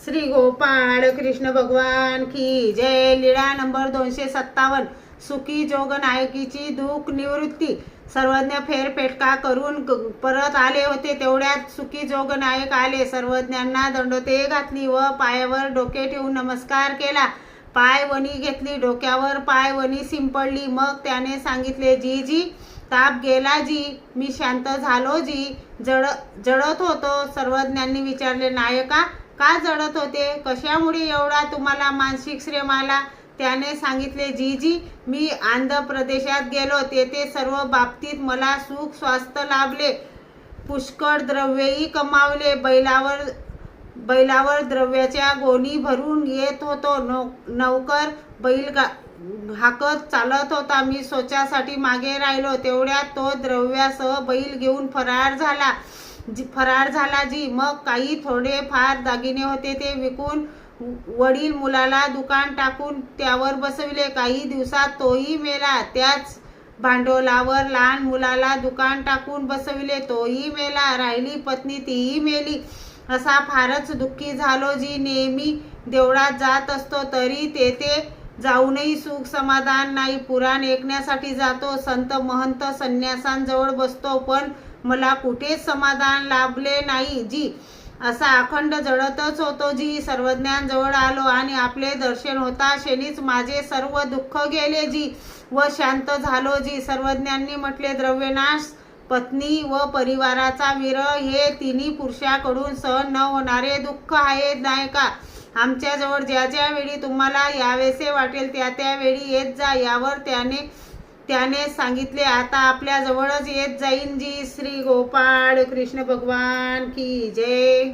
श्री गोपाळ कृष्ण भगवान की जय। लीळा नंबर 257। सुखी जोग नायकीची दुःख निवृत्ती। सर्वज्ञ फेरफेटका करून परत आले होते, तेवढ्यात सुखी जोग नायक आले। सर्वज्ञांना दंडोते घातली व पायावर डोके ठेवून नमस्कार केला। पाय वणी घेतली, डोक्यावर पाय वणी शिंपडली। मग त्याने सांगितले, जी ताप गेला जी, मी शांत झालो जी, जळत होतो। सर्वज्ञांनी विचारले, नायका का जळत होते, कशामुळे एवढा तुम्हाला मानसिक श्रम आला? त्याने सांगितले, जी मी आंध्र प्रदेशात गेलो, तेथे सर्व बाबतीत मला सुख स्वास्थ्य लाभले, पुष्कळ द्रव्यही कमावले। बैलावर द्रव्याच्या गोणी भरून येत होतो, नौकर बैल हाकत चालत होता। मी स्वच्छासाठी मागे राहिलो, तेवढ्यात तो द्रव्यासह बैल घेऊन फरार झाला जी। मग काही थोडे फार दागिने होते, ते विकून वडील मुलाला दुकान टाकून त्यावर बसविले। काही दिवसात तोही मेला। त्याच भांडवलावर लहान मुलाला दुकान टाकून बसविले, तोही मेला। राहिली पत्नी, तीही मेली। असा फारच दुःखी झालो जी। नेहमी देवळात जात असतो, तरी तेथे जाऊनही सुख समाधान नाही। पुराण ऐकण्यासाठी जातो, संत महंत संन्यासांजवळ बसतो, पण मला कुठेच समाधान लाभले नाही जी। असा अखंड जळतच होतो जी। सर्वज्ञांजवळ आलो आणि आपले दर्शन होता क्षणीच माझे सर्व दुःख गेले जी व शांत झालो जी। सर्वज्ञांनी म्हटले, द्रव्यनाश, पत्नी व परिवाराचा विरह हे तिन्ही पुरुषाकडून सहन न होणारे दुःख आहे नायका। आमच्याजवळ ज्या वेळी तुम्हाला यावेसे वाटेल त्या वेळी येत जा। यावर त्याने सांगितले, आता आपल्या जवळच येत जाईन जी। श्री गोपाळ कृष्ण भगवान की जय।